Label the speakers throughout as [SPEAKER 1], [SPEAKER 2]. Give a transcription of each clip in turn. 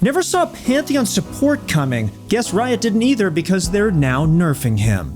[SPEAKER 1] Never saw Pantheon support coming. Guess Riot didn't either because they're now nerfing him.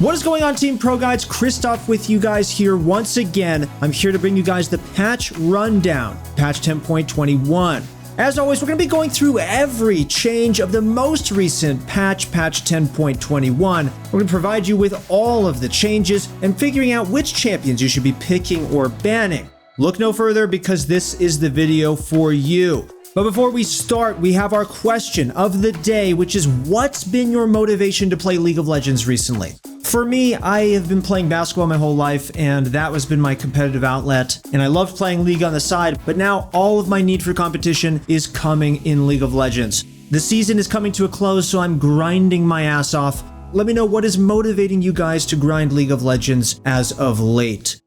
[SPEAKER 1] What is going on, Team ProGuides? Christoph with you guys here once again. I'm here to bring you guys the patch rundown, patch 10.21. As always, we're going to be going through every change of the most recent patch 10.21. We're going to provide you with all of the changes and figuring out which champions you should be picking or banning. Look no further because this is the video for you. But before we start, we have our question of the day, which is what's been your motivation to play League of Legends recently? For me, I have been playing basketball my whole life, and that has been my competitive outlet. And I loved playing League on the side, but now all of my need for competition is coming in League of Legends. The season is coming to a close, so I'm grinding my ass off. Let me know what is motivating you guys to grind League of Legends as of late.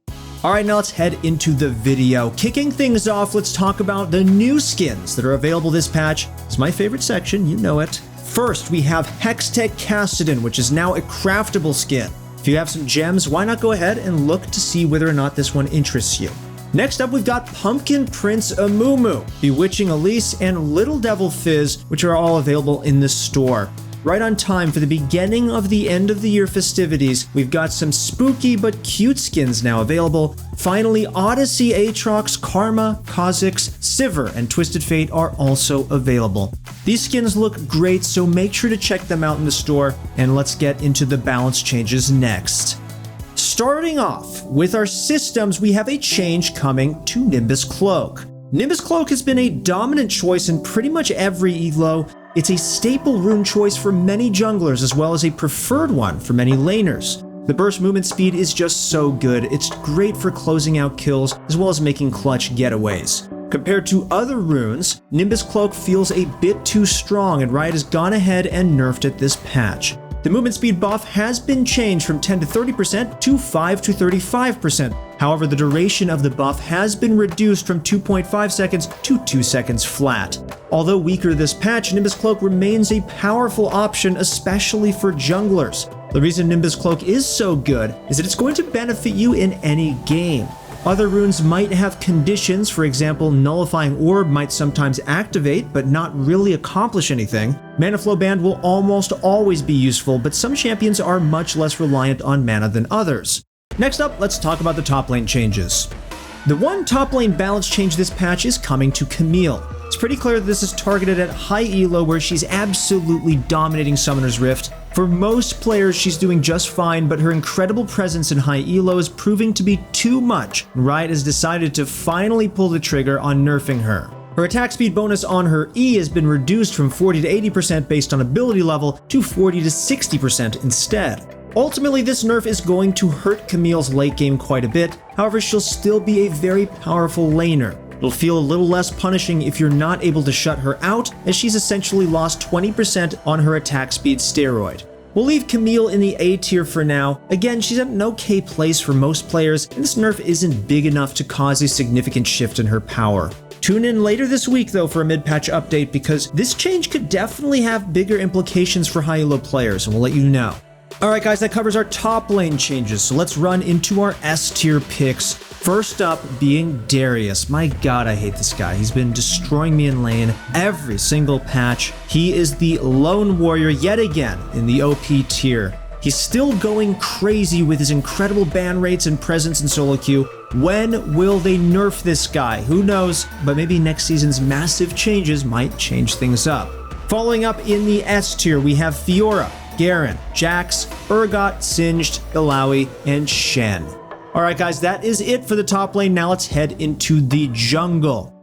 [SPEAKER 1] Alright, now let's head into the video. Kicking things off, let's talk about the new skins that are available this patch. It's my favorite section, you know it. First, we have Hextech Cassidy, which is now a craftable skin. If you have some gems, why not go ahead and look to see whether or not this one interests you. Next up, we've got Pumpkin Prince Amumu, Bewitching Elise, and Little Devil Fizz, which are all available in the store. Right on time for the beginning of the end of the year festivities, we've got some spooky but cute skins now available. Finally, Odyssey, Aatrox, Karma, Kha'Zix, Sivir, and Twisted Fate are also available. These skins look great, so make sure to check them out in the store, and let's get into the balance changes next. Starting off with our systems, we have a change coming to Nimbus Cloak. Nimbus Cloak has been a dominant choice in pretty much every elo. It's a staple rune choice for many junglers as well as a preferred one for many laners. The burst movement speed is just so good, it's great for closing out kills as well as making clutch getaways. Compared to other runes, Nimbus Cloak feels a bit too strong and Riot has gone ahead and nerfed it this patch. The movement speed buff has been changed from 10 to 30% to 5 to 35%. However, the duration of the buff has been reduced from 2.5 seconds to 2 seconds flat. Although weaker this patch, Nimbus Cloak remains a powerful option, especially for junglers. The reason Nimbus Cloak is so good is that it's going to benefit you in any game. Other runes might have conditions, for example, Nullifying Orb might sometimes activate but not really accomplish anything. Mana Flow Band will almost always be useful, but some champions are much less reliant on mana than others. Next up, let's talk about the top lane changes. The one top lane balance change this patch is coming to Camille. It's pretty clear that this is targeted at high elo where she's absolutely dominating Summoner's Rift. For most players, she's doing just fine, but her incredible presence in high elo is proving to be too much, and Riot has decided to finally pull the trigger on nerfing her. Her attack speed bonus on her E has been reduced from 40 to 80% based on ability level to 40 to 60% instead. Ultimately, this nerf is going to hurt Camille's late game quite a bit, however she'll still be a very powerful laner. It'll feel a little less punishing if you're not able to shut her out, as she's essentially lost 20% on her attack speed steroid. We'll leave Camille in the A tier for now. Again, she's at an okay place for most players, and this nerf isn't big enough to cause a significant shift in her power. Tune in later this week though for a mid-patch update because this change could definitely have bigger implications for high elo players, and we'll let you know. Alright guys, that covers our top lane changes, so let's run into our S tier picks. First up being Darius. My god, I hate this guy. He's been destroying me in lane every single patch. He is the lone warrior yet again in the OP tier. He's still going crazy with his incredible ban rates and presence in solo queue. When will they nerf this guy? Who knows, but maybe next season's massive changes might change things up. Following up in the S tier, we have Fiora, Garen, Jax, Urgot, Singed, Illaoi, and Shen. Alright guys, that is it for the top lane. Now let's head into the jungle.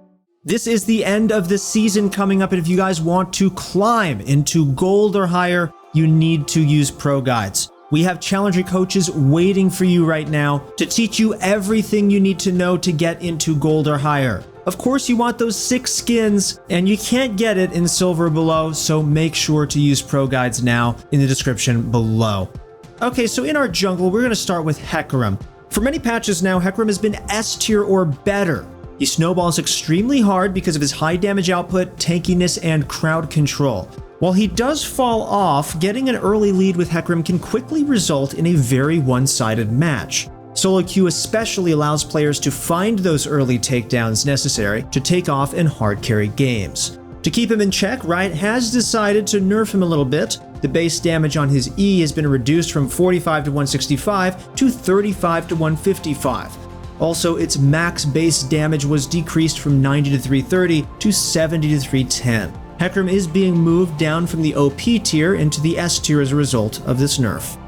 [SPEAKER 1] This is the end of the season coming up, and if you guys want to climb into gold or higher, you need to use ProGuides. We have challenger coaches waiting for you right now to teach you everything you need to know to get into gold or higher. Of course, you want those 6 skins, and you can't get it in silver below, so make sure to use ProGuides now in the description below. Okay, so in our jungle, we're going to start with Hecarim. For many patches now, Hecarim has been S tier or better. He snowballs extremely hard because of his high damage output, tankiness, and crowd control. While he does fall off, getting an early lead with Hecarim can quickly result in a very one-sided match. Solo queue especially allows players to find those early takedowns necessary to take off in hard carry games. To keep him in check, Riot has decided to nerf him a little bit. The base damage on his E has been reduced from 45 to 165 to 35 to 155. Also, its max base damage was decreased from 90 to 330 to 70 to 310. Hecarim is being moved down from the OP tier into the S tier as a result of this nerf.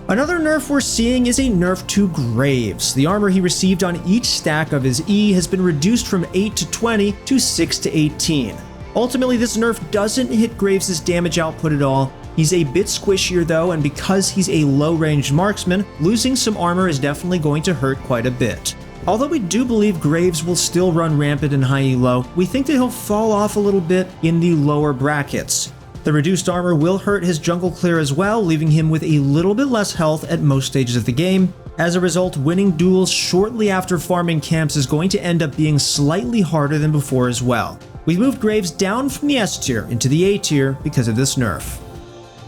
[SPEAKER 1] Another nerf we're seeing is a nerf to Graves. The armor he received on each stack of his E has been reduced from 8 to 20 to 6 to 18. Ultimately, this nerf doesn't hit Graves' damage output at all. He's a bit squishier though, and because he's a low-range marksman, losing some armor is definitely going to hurt quite a bit. Although we do believe Graves will still run rampant in high elo, we think that he'll fall off a little bit in the lower brackets. The reduced armor will hurt his jungle clear as well, leaving him with a little bit less health at most stages of the game. As a result, winning duels shortly after farming camps is going to end up being slightly harder than before as well. We've moved Graves down from the S tier into the A tier because of this nerf.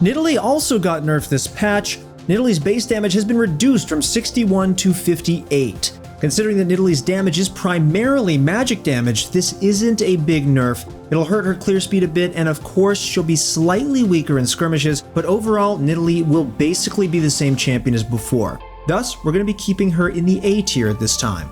[SPEAKER 1] Nidalee also got nerfed this patch. Nidalee's base damage has been reduced from 61 to 58. Considering that Nidalee's damage is primarily magic damage, this isn't a big nerf. It'll hurt her clear speed a bit, and of course she'll be slightly weaker in skirmishes, but overall Nidalee will basically be the same champion as before. Thus, we're going to be keeping her in the A tier at this time.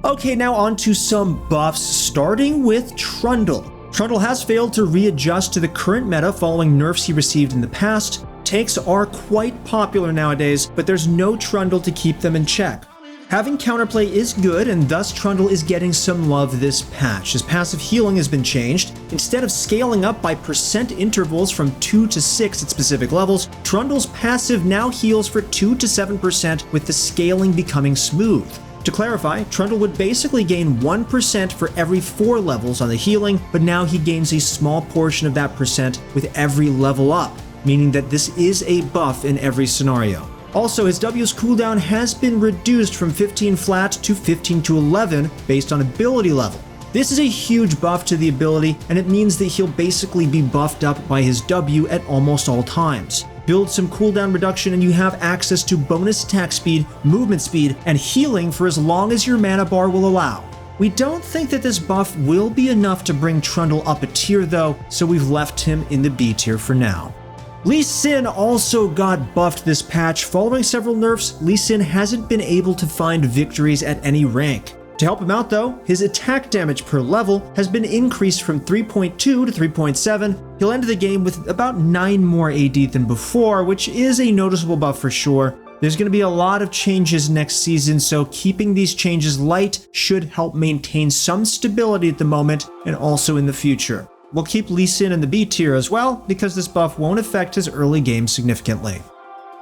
[SPEAKER 1] Okay, now on to some buffs, starting with Trundle. Trundle has failed to readjust to the current meta following nerfs he received in the past. Tanks are quite popular nowadays, but there's no Trundle to keep them in check. Having counterplay is good, and thus Trundle is getting some love this patch. His passive healing has been changed. Instead of scaling up by percent intervals from 2 to 6 at specific levels, Trundle's passive now heals for 2 to 7%, with the scaling becoming smooth. To clarify, Trundle would basically gain 1% for every 4 levels on the healing, but now he gains a small portion of that percent with every level up, meaning that this is a buff in every scenario. Also, his W's cooldown has been reduced from 15 flat to 15 to 11 based on ability level. This is a huge buff to the ability, and it means that he'll basically be buffed up by his W at almost all times. Build some cooldown reduction and you have access to bonus attack speed, movement speed, and healing for as long as your mana bar will allow. We don't think that this buff will be enough to bring Trundle up a tier though, so we've left him in the B tier for now. Lee Sin also got buffed this patch. Following several nerfs, Lee Sin hasn't been able to find victories at any rank. To help him out though, his attack damage per level has been increased from 3.2 to 3.7. He'll end the game with about 9 more AD than before, which is a noticeable buff for sure. There's going to be a lot of changes next season, so keeping these changes light should help maintain some stability at the moment and also in the future. We'll keep Lee Sin in the B tier as well, because this buff won't affect his early game significantly.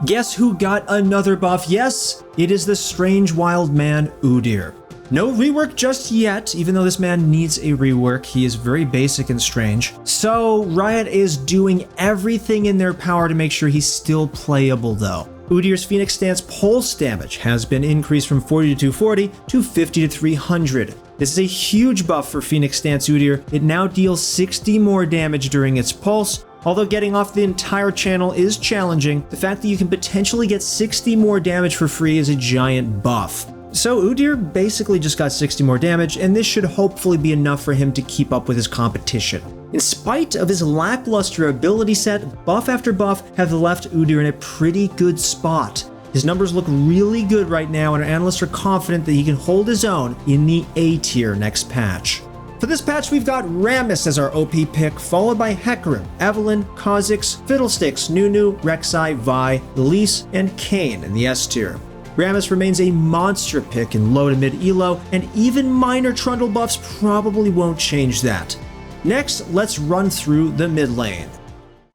[SPEAKER 1] Guess who got another buff? Yes, it is the strange wild man, Udyr. No rework just yet, even though this man needs a rework. He is very basic and strange. So Riot is doing everything in their power to make sure he's still playable though. Udyr's Phoenix Stance pulse damage has been increased from 40 to 240 to 50 to 300. This is a huge buff for Phoenix Stance Udyr. It now deals 60 more damage during its pulse. Although getting off the entire channel is challenging, the fact that you can potentially get 60 more damage for free is a giant buff. So Udyr basically just got 60 more damage, and this should hopefully be enough for him to keep up with his competition. In spite of his lackluster ability set, buff after buff have left Udyr in a pretty good spot. His numbers look really good right now, and our analysts are confident that he can hold his own in the A tier next patch. For this patch, we've got Rammus as our OP pick, followed by Hecarim, Evelynn, Kha'Zix, Fiddlesticks, Nunu, Rek'Sai, Vi, Elise, and Kayn in the S tier. Rammus remains a monster pick in low to mid elo, and even minor Trundle buffs probably won't change that. Next, let's run through the mid lane.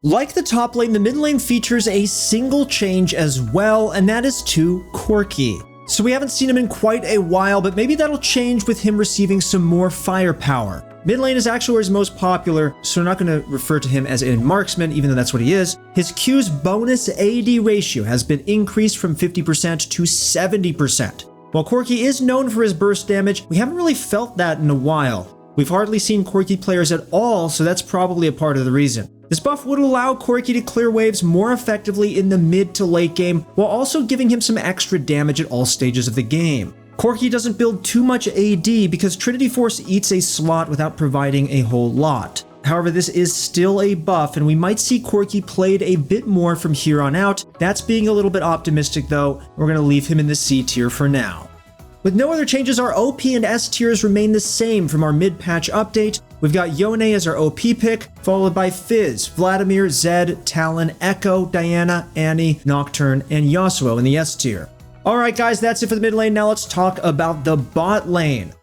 [SPEAKER 1] Like the top lane, the mid lane features a single change as well, and that is to Corki. So we haven't seen him in quite a while, but maybe that'll change with him receiving some more firepower. Mid lane is actually where he's most popular, so we're not going to refer to him as a marksman, even though that's what he is. His Q's bonus AD ratio has been increased from 50% to 70%. While Corki is known for his burst damage, we haven't really felt that in a while. We've hardly seen Corki players at all, so that's probably a part of the reason. This buff would allow Corki to clear waves more effectively in the mid to late game, while also giving him some extra damage at all stages of the game. Corki doesn't build too much AD because Trinity Force eats a slot without providing a whole lot. However, this is still a buff, and we might see Corki played a bit more from here on out. That's being a little bit optimistic though. We're going to leave him in the C tier for now. With no other changes, our OP and S tiers remain the same from our mid-patch update. We've got Yone as our OP pick, followed by Fizz, Vladimir, Zed, Talon, Echo, Diana, Annie, Nocturne, and Yasuo in the S tier. Alright guys, that's it for the mid lane. Now let's talk about the bot lane.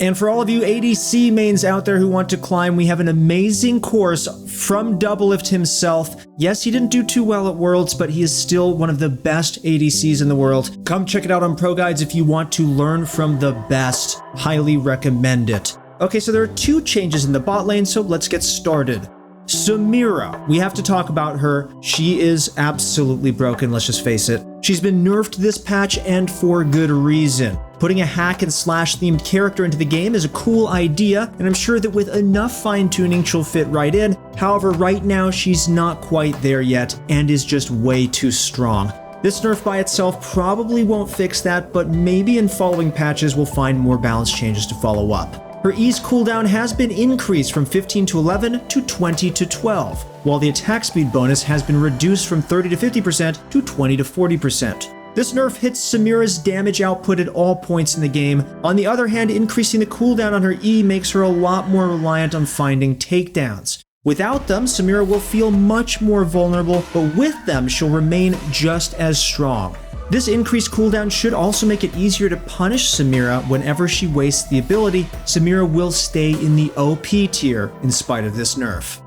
[SPEAKER 1] And for all of you ADC mains out there who want to climb, we have an amazing course from Doublelift himself. Yes, he didn't do too well at Worlds, but he is still one of the best ADCs in the world. Come check it out on ProGuides if you want to learn from the best. Highly recommend it. Okay, so there are 2 changes in the bot lane, so let's get started. Samira, we have to talk about her. She is absolutely broken, let's just face it. She's been nerfed this patch, and for good reason. Putting a hack and slash themed character into the game is a cool idea, and I'm sure that with enough fine-tuning she'll fit right in. However, right now she's not quite there yet, and is just way too strong. This nerf by itself probably won't fix that, but maybe in following patches we'll find more balance changes to follow up. Her E's cooldown has been increased from 15 to 11 to 20 to 12, while the attack speed bonus has been reduced from 30 to 50% to 20 to 40%. This nerf hits Samira's damage output at all points in the game. On the other hand, increasing the cooldown on her E makes her a lot more reliant on finding takedowns. Without them, Samira will feel much more vulnerable, but with them, she'll remain just as strong. This increased cooldown should also make it easier to punish Samira whenever she wastes the ability. Samira will stay in the OP tier in spite of this nerf.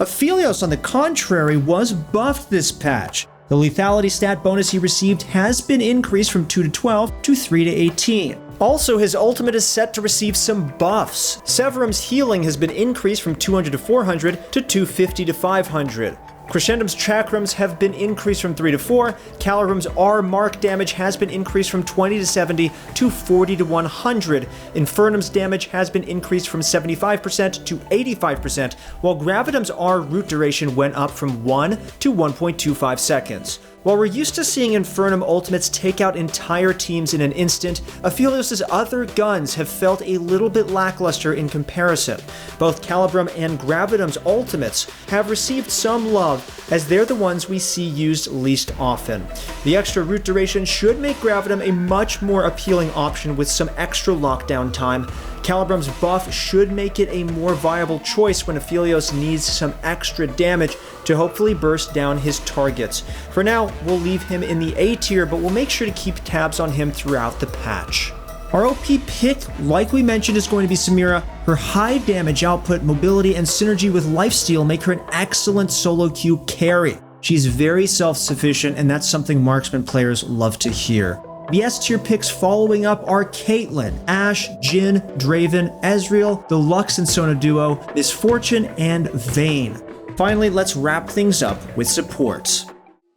[SPEAKER 1] Aphelios, on the contrary, was buffed this patch. The lethality stat bonus he received has been increased from 2 to 12 to 3 to 18. Also, his ultimate is set to receive some buffs. Severum's healing has been increased from 200 to 400 to 250 to 500. Crescendum's chakrams have been increased from 3 to 4, Calorum's R mark damage has been increased from 20 to 70 to 40 to 100, Infernum's damage has been increased from 75% to 85%, while Gravitum's R root duration went up from 1 to 1.25 seconds. While we're used to seeing Infernum ultimates take out entire teams in an instant, Aphelios' other guns have felt a little bit lackluster in comparison. Both Calibrum and Gravitum's ultimates have received some love, as they're the ones we see used least often. The extra root duration should make Gravitum a much more appealing option with some extra lockdown time. Calibrum's buff should make it a more viable choice when Aphelios needs some extra damage to hopefully burst down his targets. For now, we'll leave him in the A tier, but we'll make sure to keep tabs on him throughout the patch. Our OP pick, like we mentioned, is going to be Samira. Her high damage output, mobility, and synergy with lifesteal make her an excellent solo queue carry. She's very self-sufficient, and that's something marksman players love to hear. The S tier picks following up are Caitlyn, Ashe, Jhin, Draven, Ezreal, the Lux and Sona duo, Misfortune, and Vayne. Finally, let's wrap things up with supports.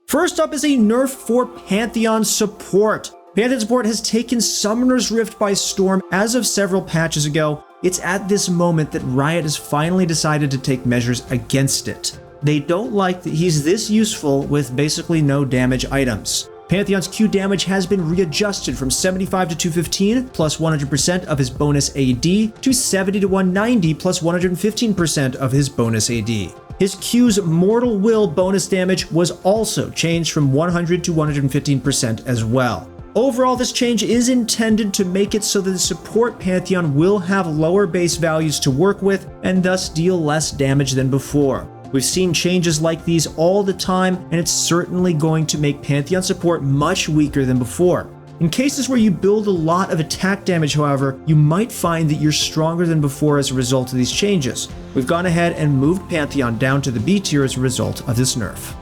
[SPEAKER 1] First up is a nerf for Pantheon support. Pantheon support has taken Summoner's Rift by storm as of several patches ago. It's at this moment that Riot has finally decided to take measures against it. They don't like that he's this useful with basically no damage items. Pantheon's Q damage has been readjusted from 75 to 215 plus 100% of his bonus AD to 70 to 190 plus 115% of his bonus AD. His Q's Mortal Will bonus damage was also changed from 100 to 115% as well. Overall, this change is intended to make it so that the support Pantheon will have lower base values to work with and thus deal less damage than before. We've seen changes like these all the time, and it's certainly going to make Pantheon support much weaker than before. In cases where you build a lot of attack damage, however, you might find that you're stronger than before as a result of these changes. We've gone ahead and moved Pantheon down to the B tier as a result of this nerf.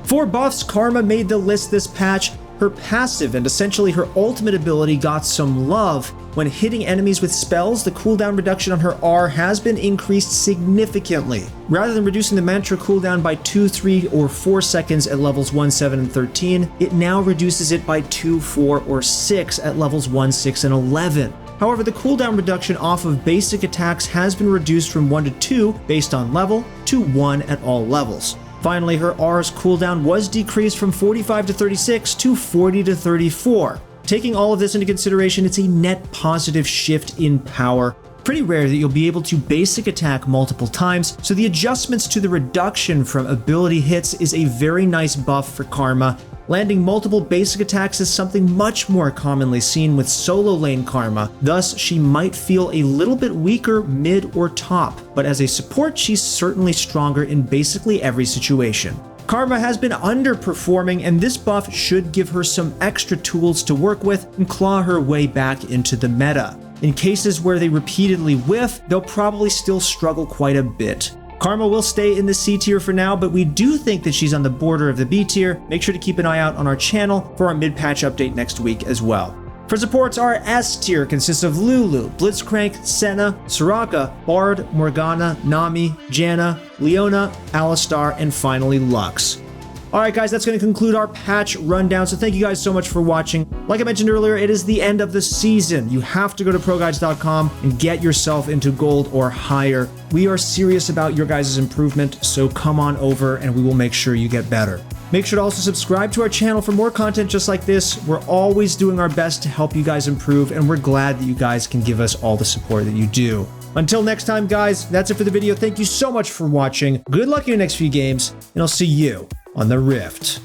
[SPEAKER 1] For buffs, Karma made the list this patch. Her passive and essentially her ultimate ability got some love. When hitting enemies with spells, the cooldown reduction on her R has been increased significantly. Rather than reducing the mantra cooldown by 2, 3, or 4 seconds at levels 1, 7, and 13, it now reduces it by 2, 4, or 6 at levels 1, 6, and 11. However, the cooldown reduction off of basic attacks has been reduced from 1 to 2 based on level to 1 at all levels. Finally, her R's cooldown was decreased from 45 to 36 to 40 to 34. Taking all of this into consideration, it's a net positive shift in power. Pretty rare that you'll be able to basic attack multiple times, so the adjustments to the reduction from ability hits is a very nice buff for Karma. Landing multiple basic attacks is something much more commonly seen with solo lane Karma, thus she might feel a little bit weaker mid or top, but as a support she's certainly stronger in basically every situation. Karma has been underperforming, and this buff should give her some extra tools to work with and claw her way back into the meta. In cases where they repeatedly whiff, they'll probably still struggle quite a bit. Karma will stay in the C tier for now, but we do think that she's on the border of the B tier. Make sure to keep an eye out on our channel for our mid-patch update next week as well. For supports, our S tier consists of Lulu, Blitzcrank, Senna, Soraka, Bard, Morgana, Nami, Janna, Leona, Alistar, and finally Lux. Alright guys, that's going to conclude our patch rundown, so thank you guys so much for watching. Like I mentioned earlier, it is the end of the season. You have to go to ProGuides.com and get yourself into gold or higher. We are serious about your guys' improvement, so come on over and we will make sure you get better. Make sure to also subscribe to our channel for more content just like this. We're always doing our best to help you guys improve, and we're glad that you guys can give us all the support that you do. Until next time, guys, that's it for the video. Thank you so much for watching. Good luck in your next few games, and I'll see you on the Rift.